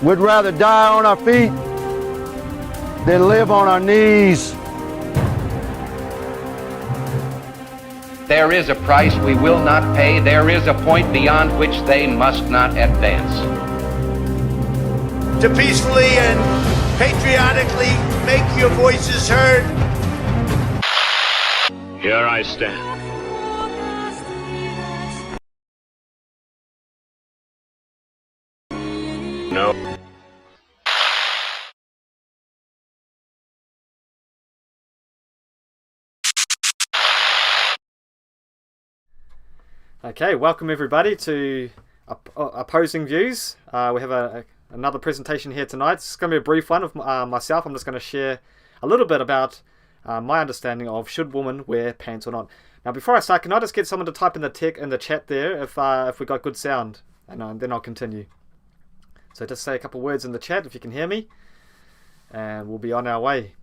We'd rather die on our feet than live on our knees. There is a price we will not pay. There is a point beyond which they must not advance. To peacefully and patriotically make your voices heard. Here I stand. No. Okay, welcome everybody to Opposing Views. We have another presentation here tonight. It's going to be a brief one of myself. I'm just going to share a little bit about my understanding of should women wear pants or not. Now, before I start, can I just get someone to type in the chat there if we got good sound, and then I'll continue. So just say a couple words in the chat if you can hear me, and we'll be on our way.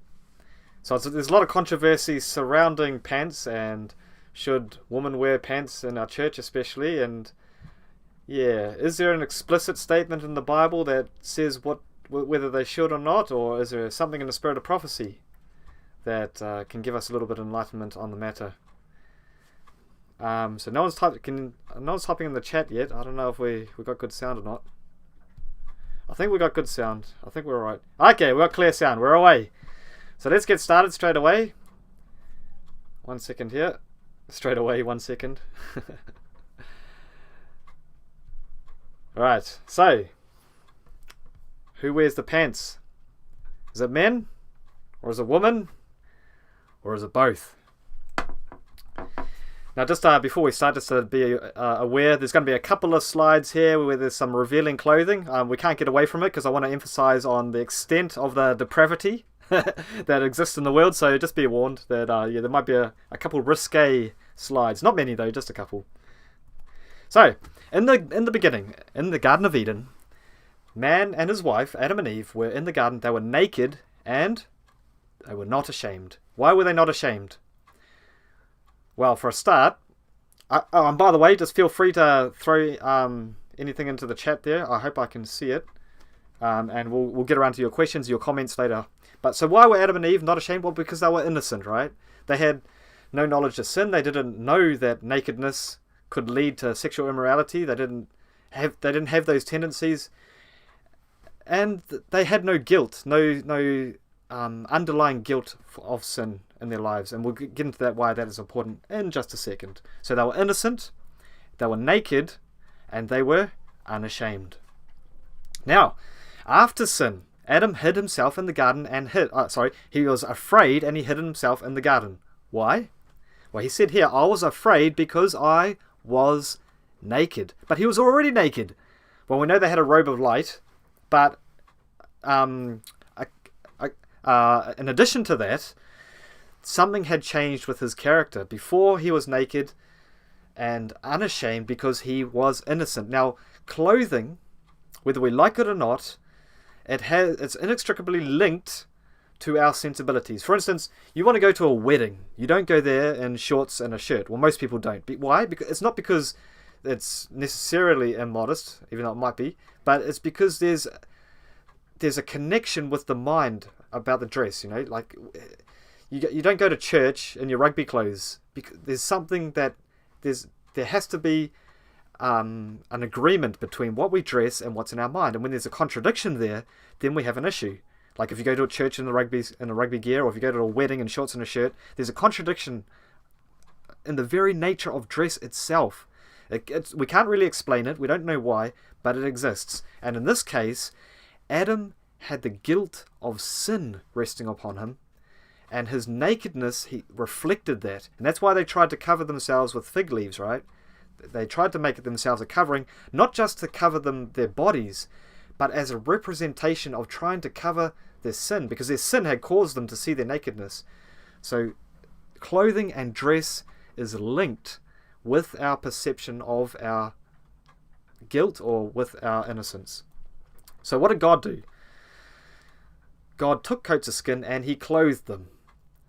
So there's a lot of controversy surrounding pants and should women wear pants in our church especially, and yeah, is there an explicit statement in the Bible that says whether they should or not, or is there something in the spirit of prophecy that can give us a little bit of enlightenment on the matter? So no one's typing in the chat yet. I don't know if we got good sound or not. I think we got good sound. I think we're alright. Okay, we got clear sound. We're away. So let's get started straight away. 1 second here. Straight away, 1 second. Alright, so who wears the pants? Is it men? Or is it women? Or is it both? Now just before we start, just to be aware, there's going to be a couple of slides here where there's some revealing clothing. We can't get away from it because I want to emphasize on the extent of the depravity that exists in the world, so just be warned that there might be a couple risque slides. Not many though, just a couple. So, in the beginning, in the Garden of Eden, man and his wife, Adam and Eve, were in the garden. They were naked and they were not ashamed. Why were they not ashamed? Well, for a start, and by the way, just feel free to throw anything into the chat there. I hope I can see it, and we'll get around to your questions, your comments later. But so why were Adam and Eve not ashamed? Well, because they were innocent, right? They had no knowledge of sin. They didn't know that nakedness could lead to sexual immorality. They didn't have those tendencies, and they had no guilt, no underlying guilt of sin in their lives. And we'll get into that, why that is important in just a second. So they were innocent, they were naked, and they were unashamed. Now, after sin, Adam hid himself in the garden and he was afraid and he hid himself in the garden. Why? Well, he said here, I was afraid because I was naked. But he was already naked. Well, we know they had a robe of light, but in addition to that, something had changed with his character. Before, he was naked and unashamed because he was innocent. Now, clothing, whether we like it or not, it's inextricably linked to our sensibilities. For instance, you want to go to a wedding. You don't go there in shorts and a shirt. Well, most people don't. Why? Because it's not because it's necessarily immodest, even though it might be, but it's because there's a connection with the mind about the dress. You know, like you don't go to church in your rugby clothes. Because there's something that there has to be an agreement between what we dress and what's in our mind. And when there's a contradiction there, then we have an issue. Like if you go to a church in a rugby gear, or if you go to a wedding in shorts and a shirt, there's a contradiction in the very nature of dress itself. We can't really explain it. We don't know why, but it exists. And in this case, Adam had the guilt of sin resting upon him, and his nakedness, he reflected that. And that's why they tried to cover themselves with fig leaves, right? They tried to make it themselves a covering, not just to cover their bodies, but as a representation of trying to cover their sin, because their sin had caused them to see their nakedness. So clothing and dress is linked with our perception of our guilt or with our innocence. So what did God do? God took coats of skin and he clothed them.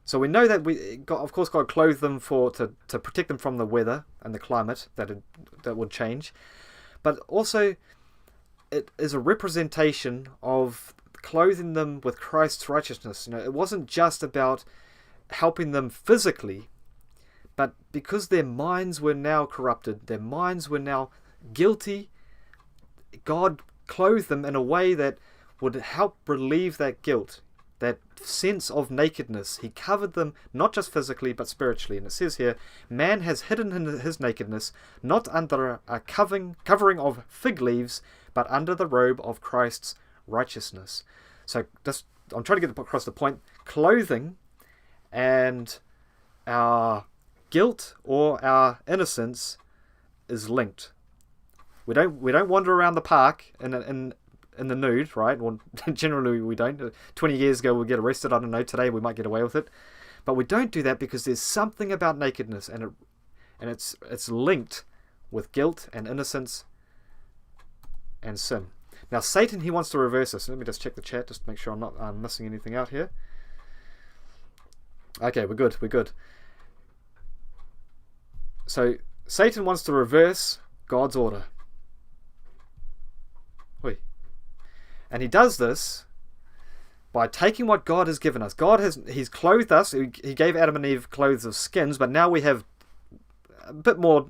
So we know that God clothed them to protect them from the weather and the climate that would change. but also it is a representation of clothing them with Christ's righteousness. It wasn't just about helping them physically, but because their minds were now corrupted, their minds were now guilty, God clothed them in a way that would help relieve that guilt, that sense of nakedness. He covered them not just physically but spiritually. And it says here, man has hidden his nakedness not under a covering of fig leaves, but under the robe of Christ's righteousness. So I'm trying to get across the point. Clothing and our guilt or our innocence is linked. We don't wander around the park in the nude, right? Well, generally we don't. 20 years ago we'll get arrested. I don't know. Today we might get away with it, but we don't do that because there's something about nakedness, and it's linked with guilt and innocence and sin. Now Satan, he wants to reverse this. Let me just check the chat just to make sure I'm not missing anything out here. Okay, we're good. So Satan wants to reverse God's order. And he does this by taking what God has given us. He's clothed us. He gave Adam and Eve clothes of skins, but now we have a bit more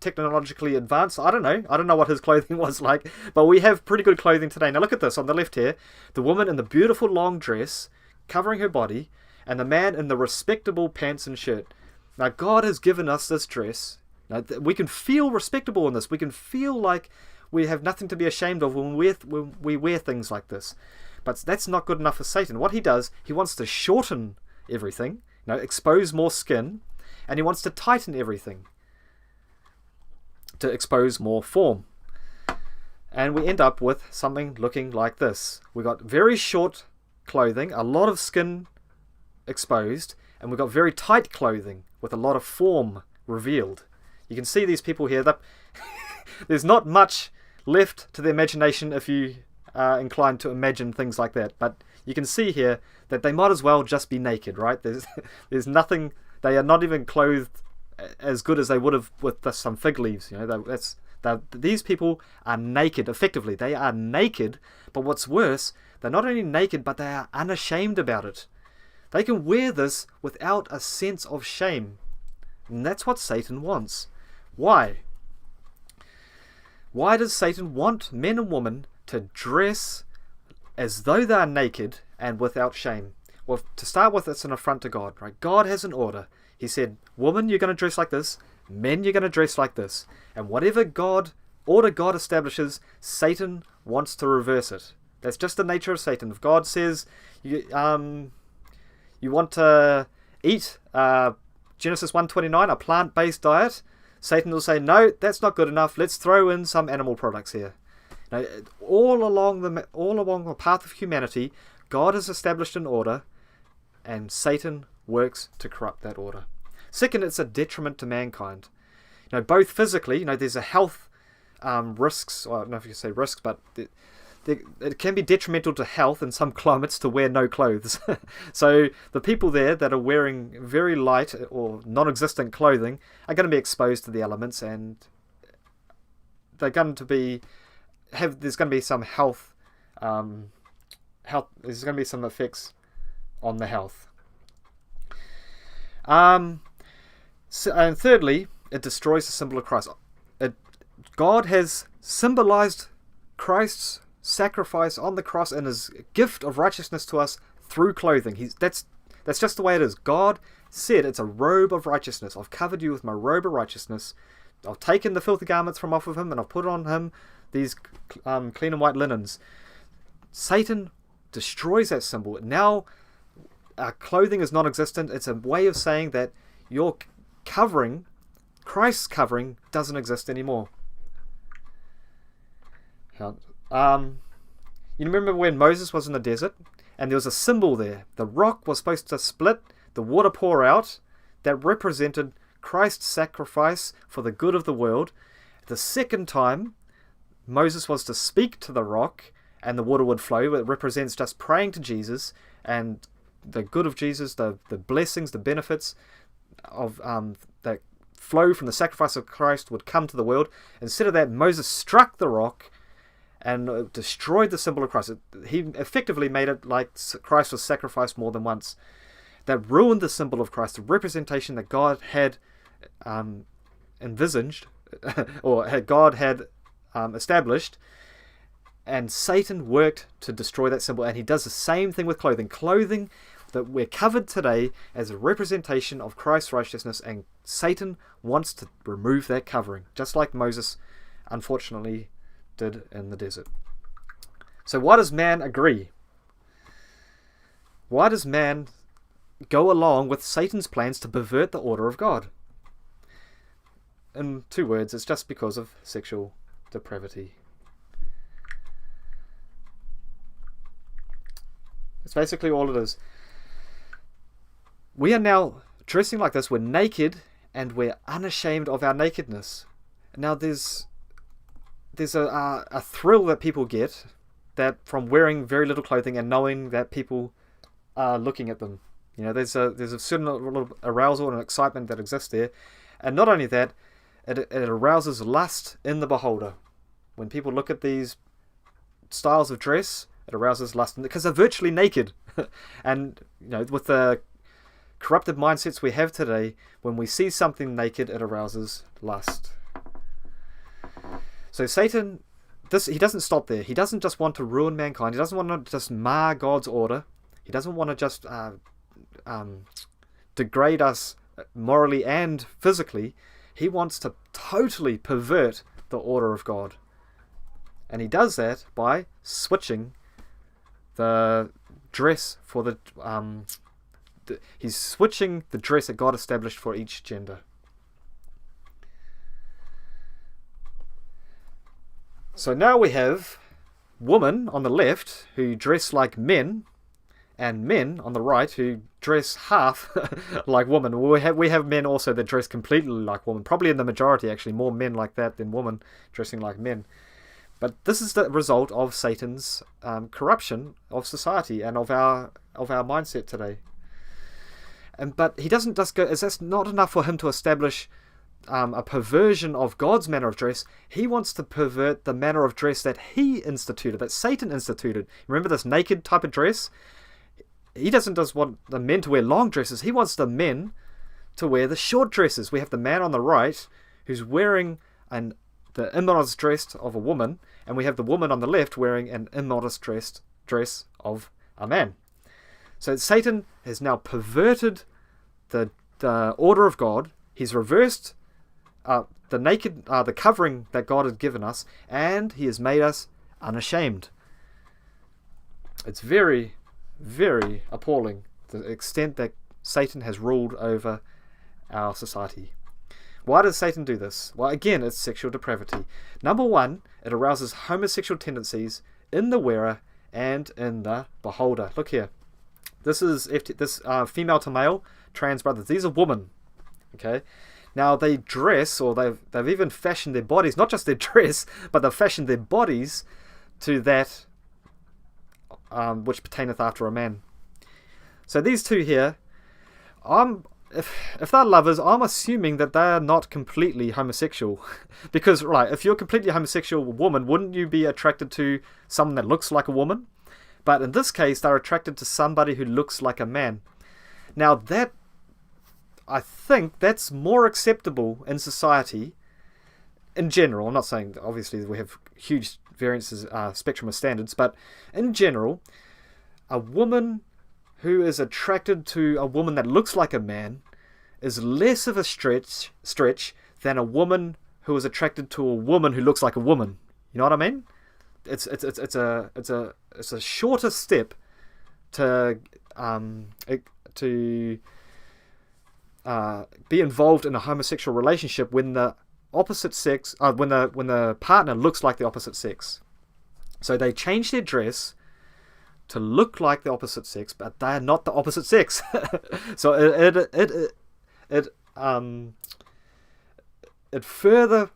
technologically advanced. I don't know what his clothing was like, but we have pretty good clothing today. Now look at this on the left here. The woman in the beautiful long dress covering her body, and the man in the respectable pants and shirt. Now God has given us this dress. Now, we can feel respectable in this. We can feel like we have nothing to be ashamed of when we wear things like this. But that's not good enough for Satan. What he does, he wants to shorten everything, expose more skin, and he wants to tighten everything to expose more form. And we end up with something looking like this. We got very short clothing, a lot of skin exposed, and we've got very tight clothing with a lot of form revealed. You can see these people here. There's not much left to the imagination if you are inclined to imagine things like that. But you can see here that they might as well just be naked, right? There's nothing. They are not even clothed as good as they would have with some fig leaves. These people are naked. Effectively, they are naked. But what's worse, they're not only naked, but they are unashamed about it. They can wear this without a sense of shame. And that's what Satan wants. Why? Why does Satan want men and women to dress as though they are naked and without shame? Well, to start with, it's an affront to God, right? God has an order. He said, woman, you're going to dress like this. Men, you're going to dress like this. And whatever order God establishes, Satan wants to reverse it. That's just the nature of Satan. If God says you want to eat Genesis 1:29, a plant-based diet, Satan will say, no, that's not good enough. Let's throw in some animal products here. Now, all along the path of humanity, God has established an order, and Satan works to corrupt that order. Second, it's a detriment to mankind. Both physically, there's a health risks. Well, I don't know if you say risks, but it can be detrimental to health in some climates to wear no clothes. So the people there that are wearing very light or non-existent clothing are going to be exposed to the elements, and they're going to be there's going to be some health. There's going to be some effects on the health. And thirdly, it destroys the symbol of Christ. God has symbolized Christ's sacrifice on the cross and his gift of righteousness to us through clothing. That's just the way it is. God said it's a robe of righteousness. I've covered you with my robe of righteousness. I've taken the filthy garments from off of him, and I've put on him these clean and white linens. Satan destroys that symbol. Now our clothing is non-existent. It's a way of saying that your covering, Christ's covering, doesn't exist anymore. You remember when Moses was in the desert and there was a symbol there? The rock was supposed to split, the water pour out. That represented Christ's sacrifice for the good of the world. The second time Moses was to speak to the rock and the water would flow. It represents just praying to Jesus and the good of Jesus, the blessings, the benefits of that flow from the sacrifice of Christ would come to the world. Instead of that, Moses struck the rock and destroyed the symbol of Christ. He effectively made it like Christ was sacrificed more than once. That ruined the symbol of Christ, the representation that God had envisaged, or God had established, and Satan worked to destroy that symbol. And he does the same thing with clothing. Clothing that we're covered today as a representation of Christ's righteousness, and Satan wants to remove that covering, just like Moses unfortunately did in the desert. So why does man agree? Why does man go along with Satan's plans to pervert the order of God? In 2 words, it's just because of sexual depravity. That's basically all it is. We are now dressing like this. We're naked, and we're unashamed of our nakedness. Now there's a thrill that people get that from wearing very little clothing and knowing that people are looking at them. You know, there's a certain little arousal and excitement that exists there. And not only that, it arouses lust in the beholder. When people look at these styles of dress, it arouses lust because they're virtually naked. And you know, with the corrupted mindsets we have today, when we see something naked, it arouses lust. So Satan, he doesn't stop there. He doesn't just want to ruin mankind. He doesn't want to just mar God's order. He doesn't want to just degrade us morally and physically. He wants to totally pervert the order of God. And he does that by switching the dress for he's switching the dress that God established for each gender. So now we have women on the left who dress like men, and men on the right who dress half like women. We have men also that dress completely like women. Probably in the majority, actually, more men like that than women dressing like men. But this is the result of Satan's corruption of society and of our mindset today. But he doesn't just go. That's not enough for him to establish a perversion of God's manner of dress. He wants to pervert the manner of dress that he instituted, that Satan instituted. Remember this naked type of dress? He doesn't just want the men to wear long dresses. He wants the men to wear the short dresses. We have the man on the right who's wearing the immodest dress of a woman, and we have the woman on the left wearing an immodest dress of a man. So Satan has now perverted the order of God. He's reversed the covering that God had given us, and he has made us unashamed. It's very, very appalling, the extent that Satan has ruled over our society. Why does Satan do this? Well, again, it's sexual depravity. Number one, it arouses homosexual tendencies in the wearer and in the beholder. Look here. This is female to male, trans brothers. These are women. Okay. Now they dress, or they've even fashioned their bodies, not just their dress, but they've fashioned their bodies to that which pertaineth after a man. So these two here, if they're lovers, I'm assuming that they're not completely homosexual. Because, right, if you're a completely homosexual woman, wouldn't you be attracted to someone that looks like a woman? But in this case, they're attracted to somebody who looks like a man. Now that, I think that's more acceptable in society in general. I'm not saying, obviously, we have huge variances, spectrum of standards, but in general, a woman who is attracted to a woman that looks like a man is less of a stretch than a woman who is attracted to a woman who looks like a woman. You know what I mean? It's a shorter step to be involved in a homosexual relationship when the opposite sex, when the partner looks like the opposite sex. So they change their dress to look like the opposite sex, but they're not the opposite sex. So it further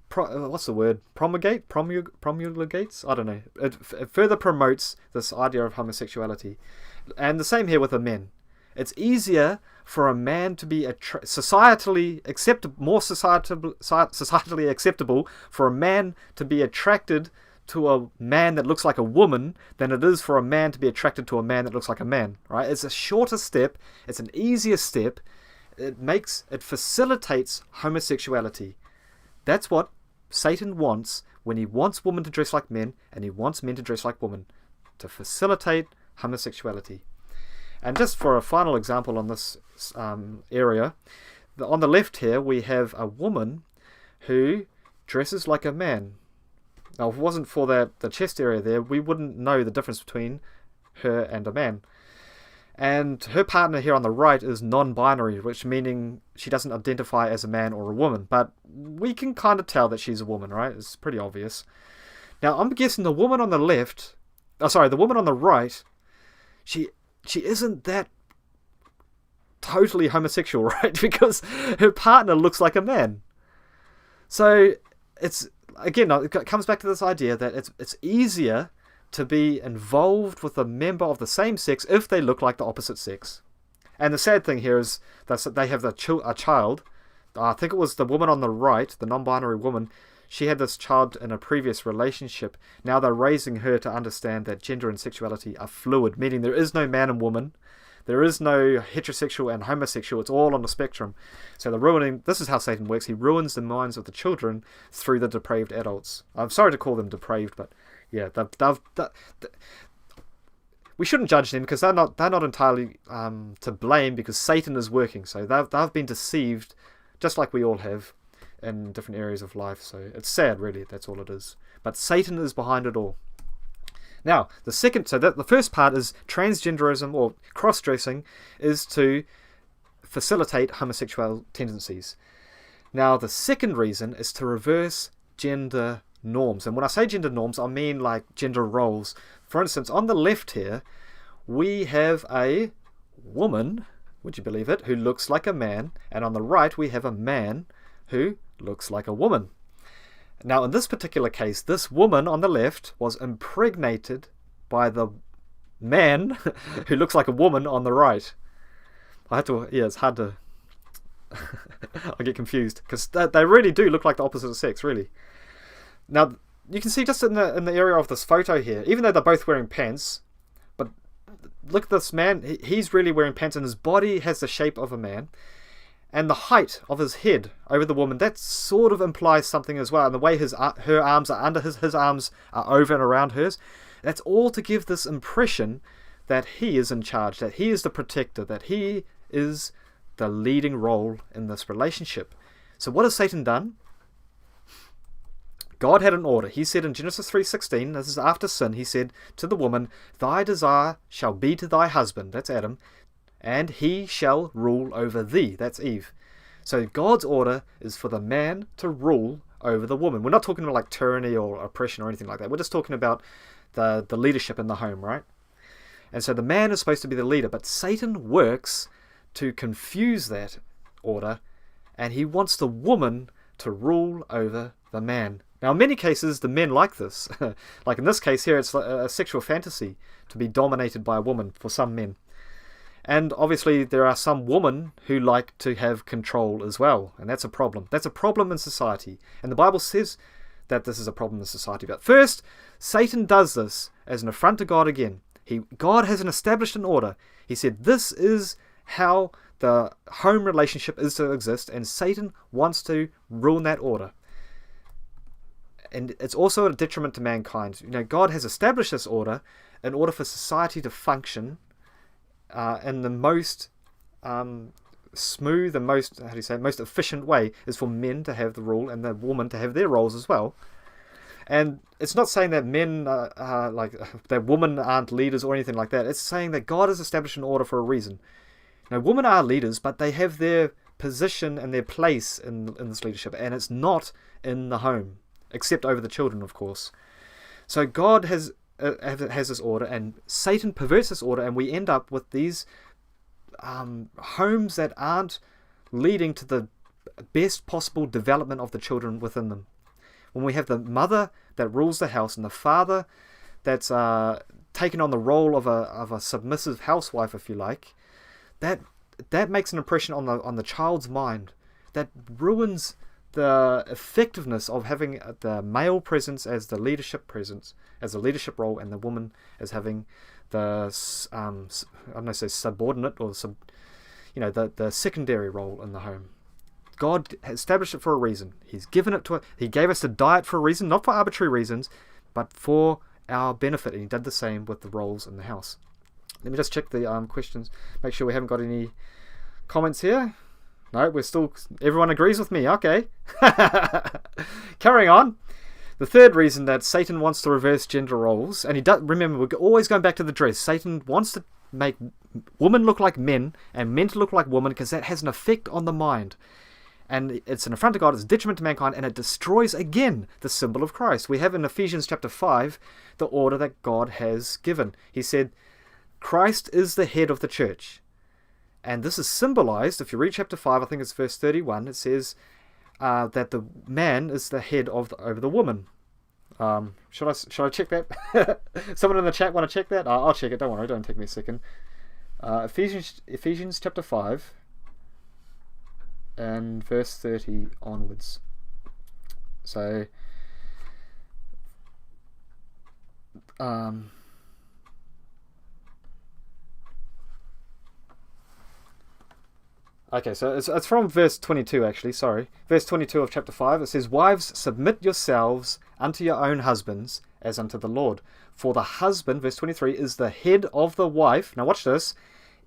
promulgates? I don't know. It further promotes this idea of homosexuality. And the same here with the men. It's easier for a man to be societally acceptable for a man to be attracted to a man that looks like a woman than it is for a man to be attracted to a man that looks like a man, right? It's a shorter step. It's an easier step. It facilitates homosexuality. That's what Satan wants when he wants women to dress like men and he wants men to dress like women, to facilitate homosexuality. And just for a final example on this area, on the left here we have a woman who dresses like a man. Now, if it wasn't for the chest area there, we wouldn't know the difference between her and a man. And her partner here on the right is non-binary, which meaning she doesn't identify as a man or a woman. But we can kind of tell that she's a woman, right? It's pretty obvious. Now, I'm guessing the woman on the woman on the right, she isn't that totally homosexual, right? Because her partner looks like a man. So it's, again, it comes back to this idea that it's easier to be involved with a member of the same sex if they look like the opposite sex. And the sad thing here is that they have a child. I think it was the woman on the right, the non-binary woman. She had this child in a previous relationship. Now they're raising her to understand that gender and sexuality are fluid, meaning there is no man and woman. There is no heterosexual and homosexual. It's all on the spectrum. So this is how Satan works. He ruins the minds of the children through the depraved adults. I'm sorry to call them depraved, but yeah, we shouldn't judge them because they're not entirely to blame, because Satan is working. So they've been deceived, just like we all have in different areas of life. So it's sad, really. That's all it is. But Satan is behind it all. Now, the first part is transgenderism, or cross-dressing, is to facilitate homosexual tendencies. Now, the second reason is to reverse gender norms. And when I say gender norms, I mean like gender roles. For instance, on the left here, we have a woman, would you believe it, who looks like a man, and on the right we have a man who looks like a woman. Now, in this particular case, this woman on the left was impregnated by the man who looks like a woman on the right. It's hard to... I get confused, because they really do look like the opposite sex, really. Now, you can see just in the area of this photo here, even though they're both wearing pants, but look at this man, he's really wearing pants, and his body has the shape of a man. And the height of his head over the woman, that sort of implies something as well. And the way her arms are under his arms are over and around hers. That's all to give this impression that he is in charge, that he is the protector, that he is the leading role in this relationship. So what has Satan done? God had an order. He said in Genesis 3:16, this is after sin, he said to the woman, "Thy desire shall be to thy husband," that's Adam, "and he shall rule over thee," that's Eve. So God's order is for the man to rule over the woman. We're not talking about like tyranny or oppression or anything like that. We're just talking about the leadership in the home, right? And so the man is supposed to be the leader, but Satan works to confuse that order, and he wants the woman to rule over the man. Now, in many cases, the men like this. Like in this case here, it's a sexual fantasy to be dominated by a woman for some men. And obviously, there are some women who like to have control as well, and that's a problem. That's a problem in society, and the Bible says that this is a problem in society. But first, Satan does this as an affront to God again. God has established an order. He said, this is how the home relationship is to exist, and Satan wants to ruin that order. And it's also a detriment to mankind. God has established this order in order for society to function in the most smooth and most efficient way, is for men to have the rule and the woman to have their roles as well. And it's not saying that men that women aren't leaders or anything like that. It's saying that God has established an order for a reason. Women are leaders, but they have their position and their place in this leadership, and it's not in the home, except over the children, of course. So God has this order, and Satan perverts this order, and we end up with these homes that aren't leading to the best possible development of the children within them. When we have the mother that rules the house and the father that's taken on the role of a submissive housewife, if you like, that makes an impression on the child's mind. That ruins the effectiveness of having the male presence as the leadership presence, as the leadership role, and the woman as having the I don't know, say subordinate or the secondary role in the home. God established it for a reason. He's given it to it. He gave us a diet for a reason, not for arbitrary reasons, but for our benefit. And he did the same with the roles in the house. Let me just check the questions. Make sure we haven't got any comments here. No, everyone agrees with me. Okay. Carrying on. The third reason that Satan wants to reverse gender roles, and he does, remember, we're always going back to the dress. Satan wants to make women look like men and men to look like women because that has an effect on the mind. And it's an affront to God, it's a detriment to mankind, and it destroys again the symbol of Christ. We have in Ephesians chapter 5 the order that God has given. He said, Christ is the head of the church. And this is symbolized, if you read chapter 5, I think it's verse 31, it says that the man is the head over the woman. Should I check that? Someone in the chat want to check that? I'll check it, don't worry, don't take me a second. Ephesians chapter 5 and verse 30 onwards. So okay, so it's from verse 22 actually, sorry. Verse 22 of chapter 5, it says, Wives, submit yourselves unto your own husbands as unto the Lord. For the husband, verse 23, is the head of the wife. Now watch this.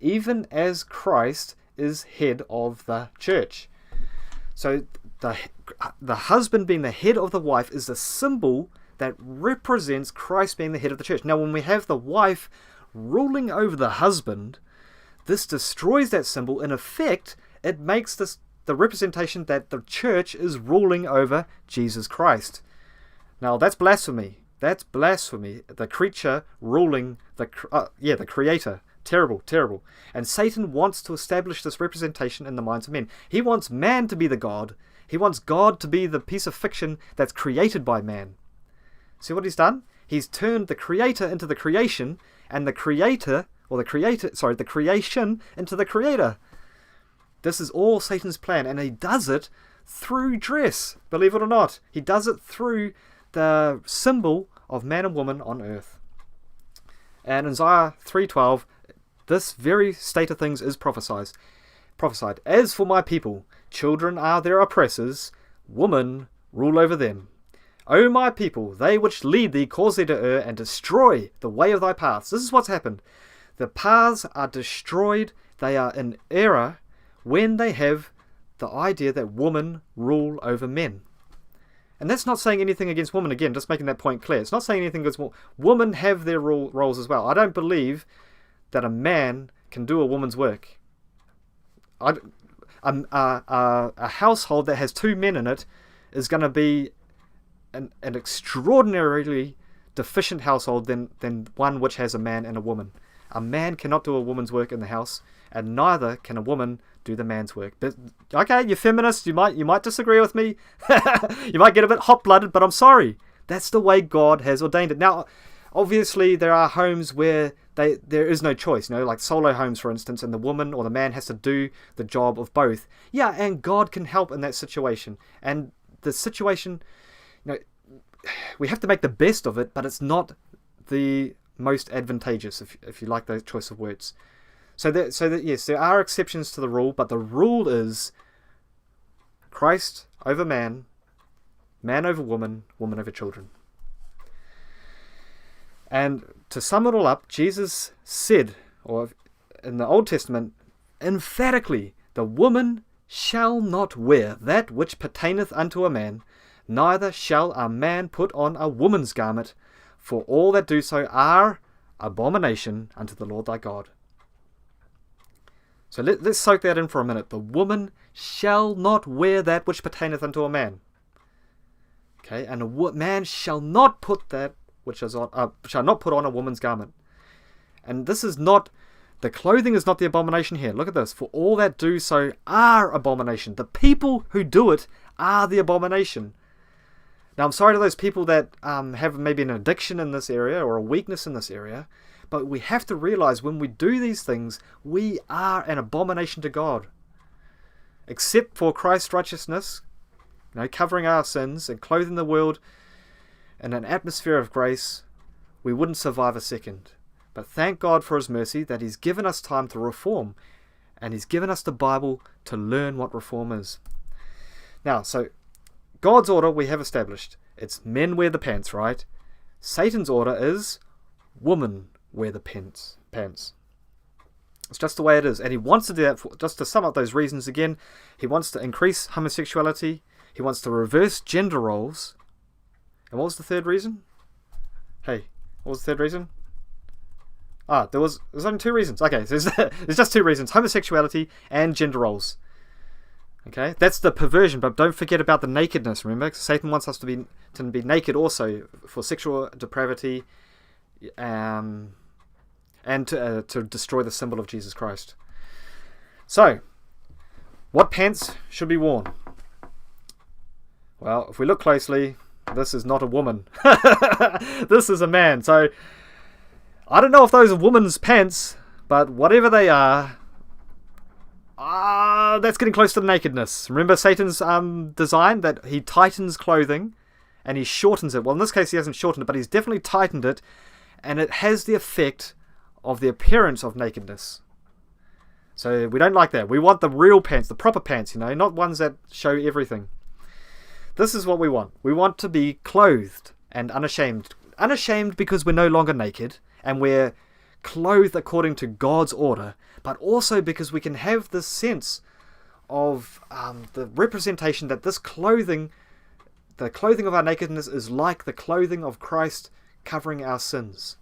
Even as Christ is head of the church. So the husband being the head of the wife is a symbol that represents Christ being the head of the church. Now when we have the wife ruling over the husband, this destroys that symbol. In effect, it makes the representation that the church is ruling over Jesus Christ. Now that's blasphemy. That's blasphemy. The creature ruling the creator. Terrible, terrible. And Satan wants to establish this representation in the minds of men. He wants man to be the God. He wants God to be the piece of fiction that's created by man. See what he's done? He's turned the creator into the creation, and the creation into the creator. This is all Satan's plan, and he does it through dress. Believe it or not, he does it through the symbol of man and woman on earth. And in Isaiah 3:12, this very state of things is prophesied. As for my people, children are their oppressors, women rule over them. O my people, they which lead thee cause thee to err, and destroy the way of thy paths. This is what's happened. The paths are destroyed, they are in error, when they have the idea that women rule over men. And that's not saying anything against women, again, just making that point clear. It's not saying anything against women. Women have their roles as well. I don't believe that a man can do a woman's work. A household that has two men in it is going to be an extraordinarily deficient household than one which has a man and a woman. A man cannot do a woman's work in the house, and neither can a woman do the man's work. But okay, you feminists, you might disagree with me. You might get a bit hot-blooded, but I'm sorry. That's the way God has ordained it. Now, obviously, there are homes where there is no choice, like solo homes, for instance, and the woman or the man has to do the job of both. Yeah, and God can help in that situation. And the situation, we have to make the best of it, but it's not the most advantageous, if you like the choice of words. So that yes, there are exceptions to the rule, but the rule is Christ over man, man over woman, woman over children. And to sum it all up, Jesus said, or in the Old Testament, emphatically, the woman shall not wear that which pertaineth unto a man, neither shall a man put on a woman's garment, for all that do so are abomination unto the Lord thy God. So let's soak that in for a minute. The woman shall not wear that which pertaineth unto a man. Okay, and a man shall not put that which is shall not put on a woman's garment. And this is not, the clothing is not the abomination here. Look at this. For all that do so are abomination. The people who do it are the abomination. Now I'm sorry to those people that have maybe an addiction in this area or a weakness in this area, But we have to realize when we do these things, we are an abomination to God. Except for Christ's righteousness, covering our sins and clothing the world in an atmosphere of grace, we wouldn't survive a second. But thank God for his mercy that he's given us time to reform, and he's given us the Bible to learn what reform is. Now, so God's order we have established. It's men wear the pants, right? Satan's order is women wear the pants. It's just the way it is. And he wants to do that, just to sum up those reasons again, he wants to increase homosexuality, he wants to reverse gender roles. And what was the third reason? Hey, what was the third reason? There's only 2 reasons. Okay, so there's just 2 reasons. Homosexuality and gender roles. Okay, that's the perversion, but don't forget about the nakedness, remember? Satan wants us to be naked also for sexual depravity, and to destroy the symbol of Jesus Christ. So, what pants should be worn? Well, if we look closely, this is not a woman. This is a man. So, I don't know if those are woman's pants, but whatever they are, that's getting close to the nakedness. Remember Satan's design, that he tightens clothing and he shortens it. Well, in this case he hasn't shortened it, but he's definitely tightened it, and it has the effect of the appearance of nakedness. So we don't like that. We want the real pants, the proper pants, not ones that show everything. This is what we want. We want to be clothed and unashamed. Unashamed because we're no longer naked, and we're clothed according to God's order, but also because we can have this sense of the representation that this clothing, the clothing of our nakedness, is like the clothing of Christ covering our sins.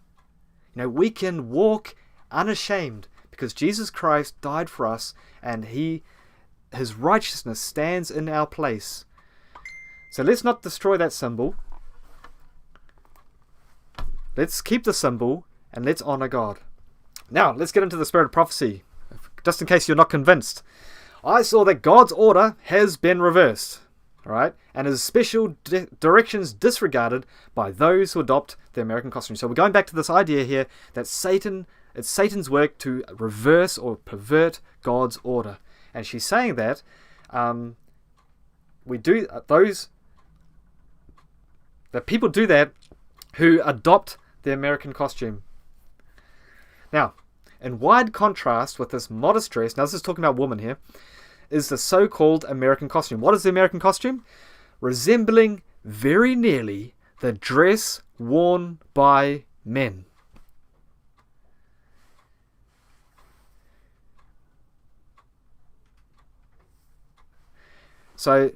We can walk unashamed because Jesus Christ died for us, and his righteousness stands in our place. So let's not destroy that symbol. Let's keep the symbol, and let's honor God. Now, let's get into the spirit of prophecy. Just in case you're not convinced. I saw that God's order has been reversed. Alright? And his special directions disregarded by those who adopt the American costume. So we're going back to this idea here that it's Satan's work to reverse or pervert God's order. And she's saying that that people do that who adopt the American costume. Now, in wide contrast with this modest dress, now this is talking about women here, is the so-called American costume. What is the American costume? Resembling very nearly the dress worn by men. So,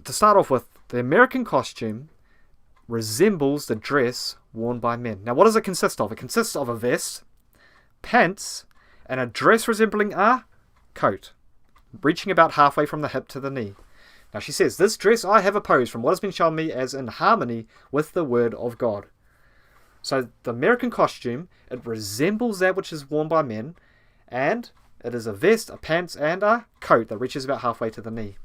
to start off with, the American costume resembles the dress worn by men. Now, what does it consist of? It consists of a vest, pants, and a dress resembling a coat, reaching about halfway from the hip to the knee. Now she says, this dress I have opposed from what has been shown me as in harmony with the word of God. So the American costume, it resembles that which is worn by men, and it is a vest, a pants, and a coat that reaches about halfway to the knee.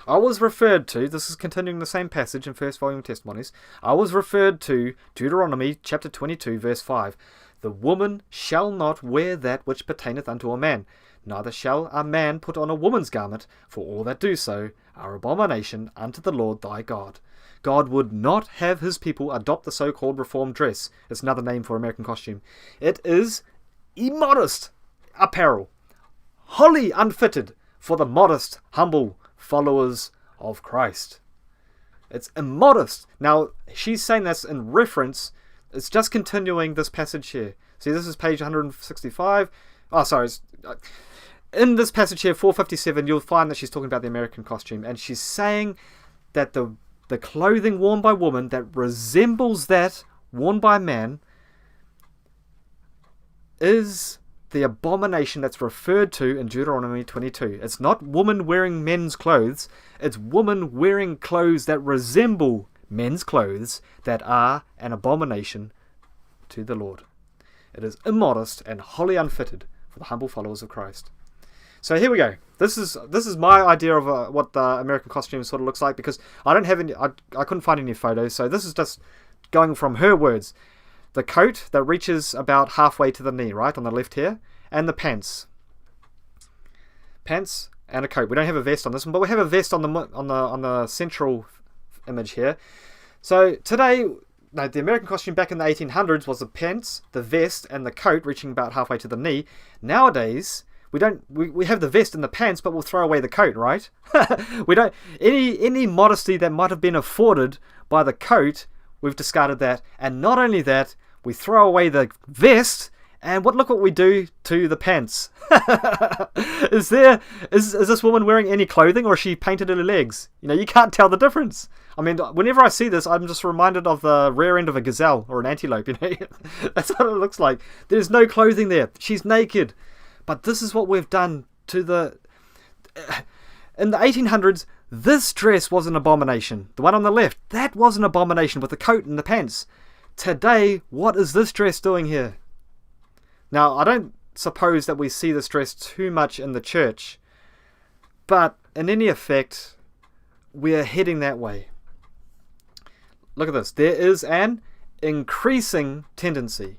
I was referred to, this is continuing the same passage in First Volume of Testimonies, I was referred to Deuteronomy chapter 22 verse 5. The woman shall not wear that which pertaineth unto a man, neither shall a man put on a woman's garment, for all that do so are abomination unto the Lord thy God. God would not have his people adopt the so-called reformed dress. It's another name for American costume. It is immodest apparel, wholly unfitted for the modest, humble followers of Christ. It's immodest. Now, she's saying this in reference, it's just continuing this passage here. See, this is page 165. Oh, sorry. In this passage here, 457, you'll find that she's talking about the American costume. And she's saying that the clothing worn by women that resembles that worn by man is the abomination that's referred to in Deuteronomy 22. It's not woman wearing men's clothes. It's woman wearing clothes that resemble men's clothes that are an abomination to the Lord. It is immodest and wholly unfitted for the humble followers of Christ. So here we go. This is my idea of what the American costume sort of looks like, because I don't have any. I couldn't find any photos, so this is just going from her words. the coat that reaches about halfway to the knee, right, on the left here, and the pants. Pants and a coat. We don't have a vest on this one, but we have a vest on the central image here. So today, no, the American costume back in the 1800s was the pants, the vest, and the coat reaching about halfway to the knee. Nowadays, we have the vest and the pants, but we'll throw away the coat, right? We don't any modesty that might have been afforded by the coat, we've discarded that. And not only that, we throw away the vest, and look what we do to the pants. Is this woman wearing any clothing, or is she painted her legs? You can't tell the difference. I mean, whenever I see this, I'm just reminded of the rear end of a gazelle or an antelope. That's what it looks like. There's no clothing there. She's naked. But this is what we've done to the... In the 1800s, this dress was an abomination. The one on the left, that was an abomination with the coat and the pants. Today, what is this dress doing here? Now, I don't suppose that we see this dress too much in the church, but in any effect, we are heading that way. Look at this. There is an increasing tendency.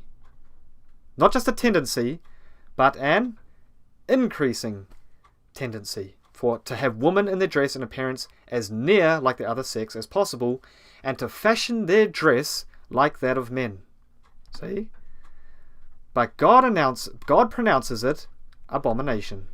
Not just a tendency, but an increasing tendency to have women in their dress and appearance as near like the other sex as possible, and to fashion their dress like that of men. See? But God pronounces it abomination.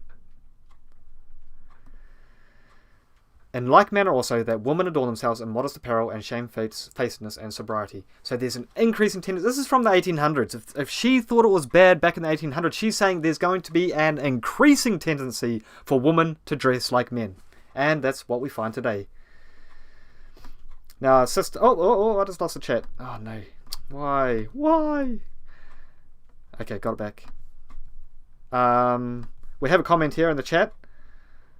In like manner also, that women adorn themselves in modest apparel and shamefacedness and sobriety. So there's an increasing tendency. This is from the 1800s. If she thought it was bad back in the 1800s, she's saying there's going to be an increasing tendency for women to dress like men. And that's what we find today. Now, sister... Oh, I just lost the chat. Oh, no. Why? Okay, got it back. We have a comment here in the chat.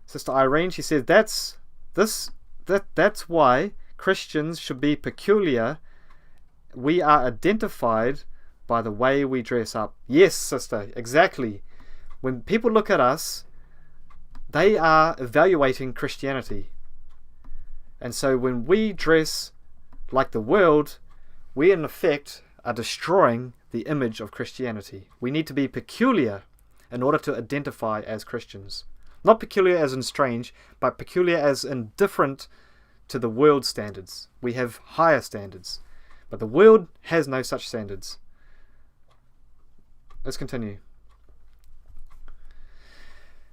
Sister Irene, she said, that's why Christians should be peculiar. We are identified by the way we dress up. Yes, sister, exactly. When people look at us, they are evaluating Christianity. And so when we dress like the world, we in effect are destroying the image of Christianity. We need to be peculiar in order to identify as Christians. Not peculiar as in strange, but peculiar as in different to the world's standards. We have higher standards, but the world has no such standards. Let's continue.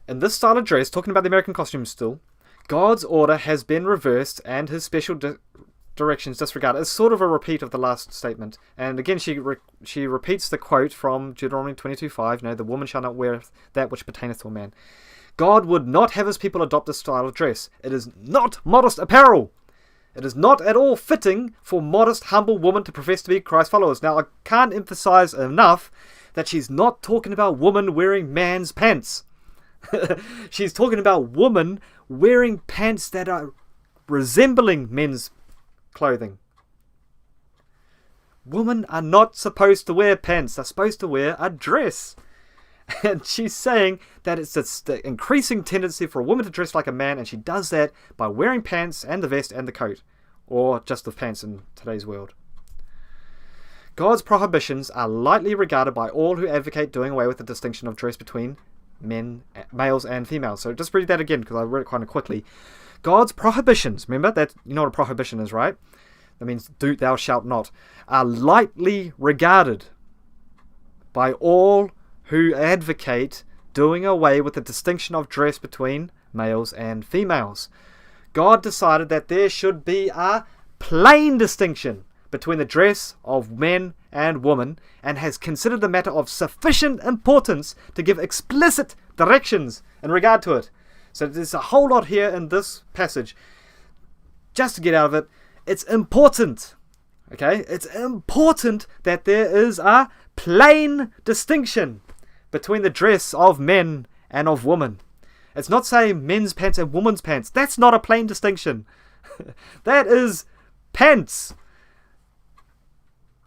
In this style of dress, talking about the American costume still, God's order has been reversed and his special directions disregarded. It's sort of a repeat of the last statement. And again, she repeats the quote from Deuteronomy 22:5, the woman shall not wear that which pertaineth to a man. God would not have his people adopt this style of dress. It is not modest apparel. It is not at all fitting for modest, humble women to profess to be Christ followers. Now, I can't emphasize enough that she's not talking about women wearing man's pants. She's talking about women wearing pants that are resembling men's clothing. Women are not supposed to wear pants. They're supposed to wear a dress. And she's saying that it's the increasing tendency for a woman to dress like a man, and she does that by wearing pants and the vest and the coat, or just the pants in today's world. God's prohibitions are lightly regarded by all who advocate doing away with the distinction of dress between males and females. So just read that again, because I read it kind of quickly. God's prohibitions, remember that, you know what a prohibition is, right? That means do thou shalt not, are lightly regarded by all who advocate doing away with the distinction of dress between males and females. God decided that there should be a plain distinction between the dress of men and women, and has considered the matter of sufficient importance to give explicit directions in regard to it. So there's a whole lot here in this passage. Just to get out of it, it's important. Okay? It's important that there is a plain distinction between the dress of men and of women. It's not saying men's pants and women's pants. That's not a plain distinction. That is pants.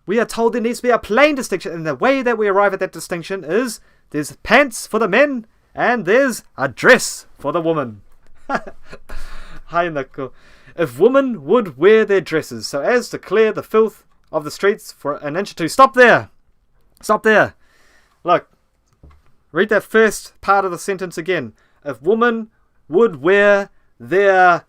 We are told there needs to be a plain distinction, and the way that we arrive at that distinction is there's pants for the men and there's a dress for the woman. If women would wear their dresses so as to clear the filth of the streets for an inch or two. Stop there. Stop there. Look. Read that first part of the sentence again. If women would wear their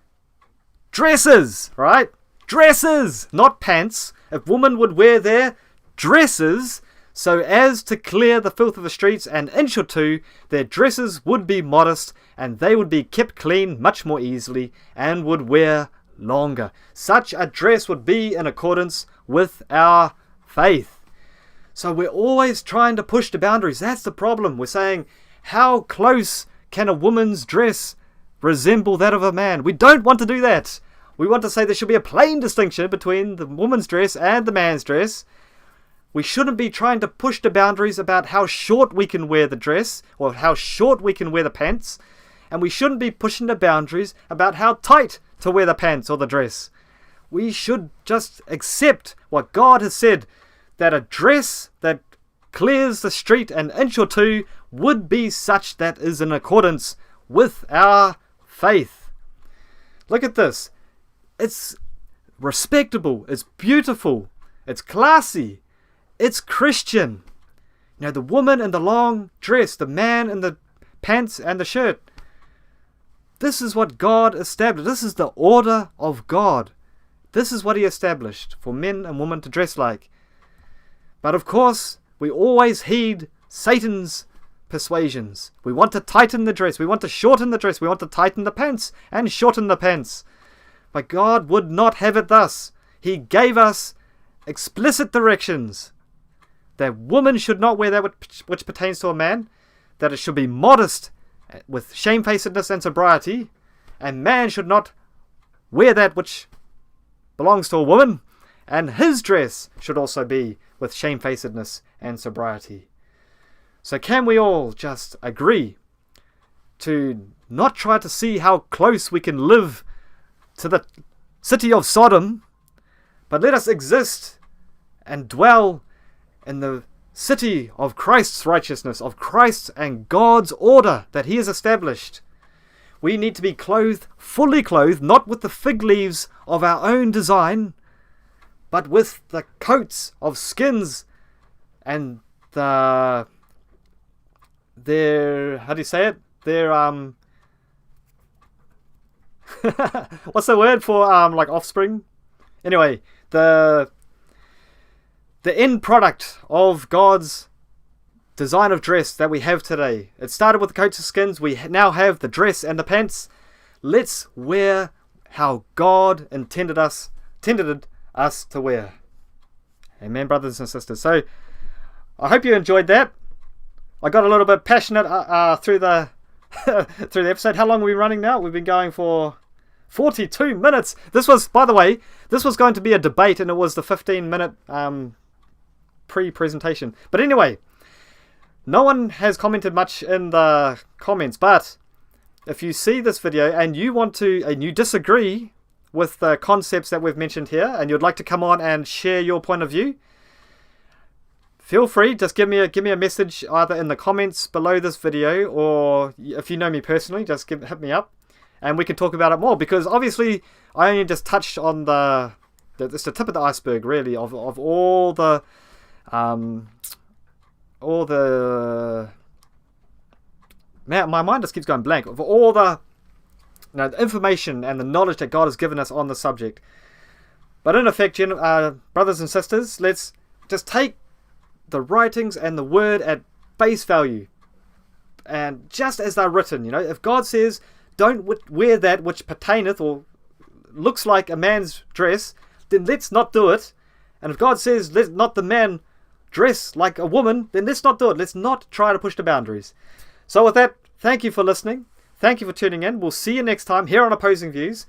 dresses, right? Dresses, not pants. If women would wear their dresses so as to clear the filth of the streets an inch or two, their dresses would be modest and they would be kept clean much more easily and would wear longer. Such a dress would be in accordance with our faith. So we're always trying to push the boundaries. That's the problem. We're saying, how close can a woman's dress resemble that of a man? We don't want to do that. We want to say there should be a plain distinction between the woman's dress and the man's dress. We shouldn't be trying to push the boundaries about how short we can wear the dress or how short we can wear the pants. And we shouldn't be pushing the boundaries about how tight to wear the pants or the dress. We should just accept what God has said, that a dress that clears the street an inch or two would be such that is in accordance with our faith. Look at this. It's respectable. It's beautiful. It's classy. It's Christian. You know, the woman in the long dress, the man in the pants and the shirt. This is what God established. This is the order of God. This is what He established for men and women to dress like. But of course, we always heed Satan's persuasions. We want to tighten the dress. We want to shorten the dress. We want to tighten the pants and shorten the pants. But God would not have it thus. He gave us explicit directions that woman should not wear that which pertains to a man, that it should be modest with shamefacedness and sobriety, and man should not wear that which belongs to a woman, and his dress should also be with shamefacedness and sobriety. So can we all just agree to not try to see how close we can live to the city of Sodom, but let us exist and dwell in the city of Christ's righteousness, of Christ's and God's order that He has established. We need to be clothed, fully clothed, not with the fig leaves of our own design, but with the coats of skins and how do you say it? What's the word for like offspring? Anyway, the end product of God's design of dress that we have today. It started with the coats of skins. We now have the dress and the pants. Let's wear how God intended us to wear. Amen, brothers and sisters. So I hope you enjoyed that. I got a little bit passionate through the through the episode. How long are we running now? We've been going for 42 minutes. This was, by the way, this was going to be a debate, and it was the 15-minute pre-presentation. But anyway, no one has commented much in the comments, but if you see this video and you disagree with the concepts that we've mentioned here, and you'd like to come on and share your point of view, feel free. Just give me a message either in the comments below this video, or if you know me personally, just hit me up, and we can talk about it more. Because obviously, I only just touched on it's the tip of the iceberg, really, of all the man, my mind just keeps going blank of all the the information and the knowledge that God has given us on the subject. But in effect, brothers and sisters, let's just take the writings and the word at face value, and just as they're written. If God says, don't wear that which pertaineth or looks like a man's dress, then let's not do it. And if God says, let not the man dress like a woman, then let's not do it. Let's not try to push the boundaries. So with that, thank you for listening. Thank you for tuning in. We'll see you next time here on Opposing Views.